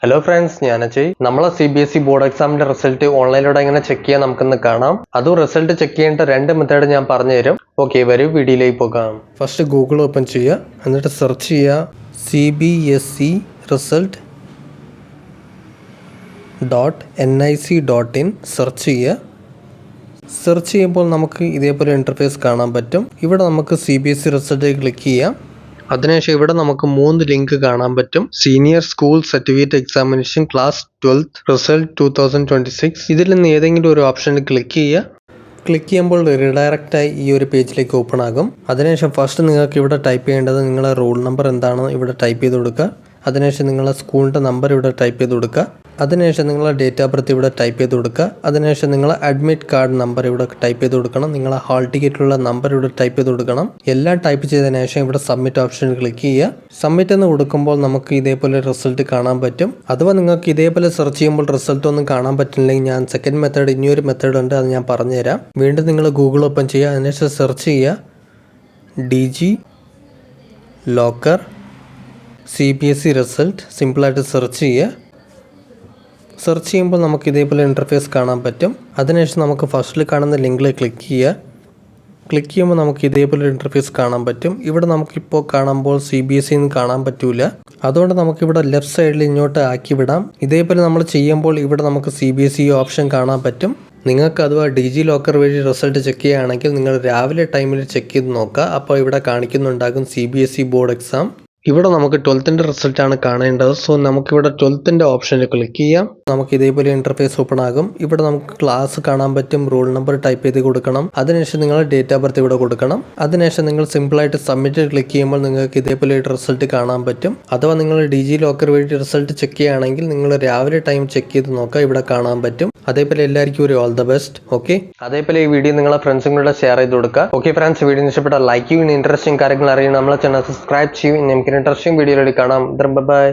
Hello friends, ഞാൻ അജയ്. നമ്മളെ CBSE board എക്സാമിന്റെ റിസൾട്ട് ഓൺലൈനിലൂടെ എങ്ങനെ ചെക്ക് ചെയ്യാൻ നമുക്കൊന്ന് കാണാം. അതും റിസൾട്ട് ചെക്ക് ചെയ്യേണ്ട 2 മെത്തേഡ് ഞാൻ പറഞ്ഞു തരും. ഓക്കെ, വരൂ വീഡിയോയിലേക്ക് പോകാം. ഫസ്റ്റ് ഗൂഗിൾ ഓപ്പൺ ചെയ്യുക, എന്നിട്ട് സെർച്ച് ചെയ്യുക CBSE result .nic.in സെർച്ച് ചെയ്യുക. സെർച്ച് ചെയ്യുമ്പോൾ നമുക്ക് ഇതേപോലെ ഇൻ്റർഫേസ് കാണാൻ പറ്റും. ഇവിടെ നമുക്ക് CBSE റിസൾട്ട് ക്ലിക്ക് ചെയ്യാം. അതിനുശേഷം ഇവിടെ നമുക്ക് 3 ലിങ്ക് കാണാൻ പറ്റും. Senior school certificate examination class 12th result 2026. ഇതിൽ നിന്ന് ഏതെങ്കിലും ഒരു ഓപ്ഷനിൽ ക്ലിക്ക് ചെയ്യുക. ക്ലിക്ക് ചെയ്യുമ്പോൾ റീഡയറക്റ്റായി ഈ ഒരു പേജിലേക്ക് ഓപ്പൺ ആകും. അതിനുശേഷം ഫസ്റ്റ് നിങ്ങൾക്ക് ഇവിടെ ടൈപ്പ് ചെയ്യേണ്ടത് നിങ്ങളുടെ റോൾ നമ്പർ എന്താണെന്ന് ഇവിടെ ടൈപ്പ് ചെയ്ത് കൊടുക്കുക. അതിനുശേഷം നിങ്ങളുടെ സ്കൂളിൻ്റെ നമ്പർ ഇവിടെ ടൈപ്പ് ചെയ്ത് കൊടുക്കുക. അതിനുശേഷം നിങ്ങളെ ഡേറ്റ് ഓഫ് ബർത്ത് ഇവിടെ ടൈപ്പ് ചെയ്ത് കൊടുക്കുക. അതിനുശേഷം നിങ്ങളെ അഡ്മിറ്റ് കാർഡ് നമ്പർ ഇവിടെ ടൈപ്പ് ചെയ്ത് കൊടുക്കണം. നിങ്ങളെ ഹാൾ ടിക്കറ്റിലുള്ള നമ്പർ ഇവിടെ ടൈപ്പ് ചെയ്ത് കൊടുക്കണം. എല്ലാം ടൈപ്പ് ചെയ്തതിനു ശേഷം ഇവിടെ സബ്മിറ്റ് ഓപ്ഷനിൽ ക്ലിക്ക് ചെയ്യുക. സബ്മിറ്റ് എന്ന് കൊടുക്കുമ്പോൾ നമുക്ക് ഇതേപോലെ റിസൾട്ട് കാണാൻ പറ്റും. അഥവാ നിങ്ങൾക്ക് ഇതേപോലെ സെർച്ച് ചെയ്യുമ്പോൾ റിസൾട്ട് ഒന്നും കാണാൻ പറ്റില്ലെങ്കിൽ ഞാൻ സെക്കൻഡ് മെത്തേഡ്, ഇനിയൊരു മെത്തേഡ് ഉണ്ട്, അത് ഞാൻ പറഞ്ഞുതരാം. വീണ്ടും നിങ്ങൾ ഗൂഗിൾ ഓപ്പൺ ചെയ്യുക. അതിനുശേഷം സെർച്ച് ചെയ്യുക DG ലോക്കർ CBSE റിസൾട്ട്. സിമ്പിളായിട്ട് സെർച്ച് ചെയ്യുക. സെർച്ച് ചെയ്യുമ്പോൾ നമുക്ക് ഇതേപോലെ ഇൻ്റർഫേസ് കാണാൻ പറ്റും. അതിനുശേഷം നമുക്ക് ഫസ്റ്റിൽ കാണുന്ന ലിങ്കിൽ ക്ലിക്ക് ചെയ്യുക. ക്ലിക്ക് ചെയ്യുമ്പോൾ നമുക്ക് ഇതേപോലെ ഇൻ്റർഫേസ് കാണാൻ പറ്റും. ഇവിടെ നമുക്കിപ്പോൾ കാണുമ്പോൾ CBSE എന്ന് കാണാൻ പറ്റില്ല. അതുകൊണ്ട് നമുക്കിവിടെ ലെഫ്റ്റ് സൈഡിൽ ഇങ്ങോട്ട് ആക്കി വിടാം. ഇതേപോലെ നമ്മൾ ചെയ്യുമ്പോൾ ഇവിടെ നമുക്ക് CBSE ഓപ്ഷൻ കാണാൻ പറ്റും. നിങ്ങൾക്ക് അഥവാ DG ലോക്കർ വഴി റിസൾട്ട് ചെക്ക് ചെയ്യുകയാണെങ്കിൽ നിങ്ങൾ രാവിലെ ടൈമിൽ ചെക്ക് ചെയ്ത് നോക്കുക. അപ്പോൾ ഇവിടെ കാണിക്കുന്നുണ്ടാകും CBSE ബോർഡ് എക്സാം. ഇവിടെ നമുക്ക് 12th റിസൾട്ടാണ് കാണേണ്ടത്. സോ നമുക്കിവിടെ 12th ഓപ്ഷനിൽ ക്ലിക്ക് ചെയ്യാം. നമുക്ക് ഇതേപോലെ ഇൻ്റർഫേസ് ഓപ്പൺ ആകും. ഇവിടെ നമുക്ക് ക്ലാസ് കാണാൻ പറ്റും. റോൾ നമ്പർ ടൈപ്പ് ചെയ്ത് കൊടുക്കണം. അതിനുശേഷം നിങ്ങൾ ഡേറ്റ് ഓഫ് ബർത്ത് ഇവിടെ കൊടുക്കണം. അതിനുശേഷം നിങ്ങൾ സിമ്പിളായിട്ട് സബ്മിറ്റ് ക്ലിക്ക് ചെയ്യുമ്പോൾ നിങ്ങൾക്ക് ഇതേപോലെ റിസൾട്ട് കാണാൻ പറ്റും. അഥവാ നിങ്ങൾ DG ലോക്കർ വഴി റിസൾട്ട് ചെക്ക് ചെയ്യുകയാണെങ്കിൽ നിങ്ങൾ രാവിലെ ടൈം ചെക്ക് ചെയ്ത് നോക്കുക, ഇവിടെ കാണാൻ പറ്റും. അതേപോലെ എല്ലാവർക്കും ഒരു ഓൾ ദ ബെസ്റ്റ്. ഓക്കെ, അതേപോലെ ഈ വീഡിയോ നിങ്ങളെ ഫ്രണ്ട്സും ഷെയർ ചെയ്ത് കൊടുക്കുക. ഓക്കെ ഫ്രണ്ട്സ്, വീഡിയോ ഇഷ്ടപ്പെട്ടാൽ ലൈക്ക് ചെയ്യും. ഇൻട്രസ്റ്റിംഗ് കാര്യങ്ങൾ അറിയാൻ നമ്മളെ ചാനൽ സബ്സ്ക്രൈബ് ചെയ്യും. നമുക്ക് ഇൻട്രസ്റ്റിംഗ് വീഡിയോയിലൂടെ കാണാം. ബൈ.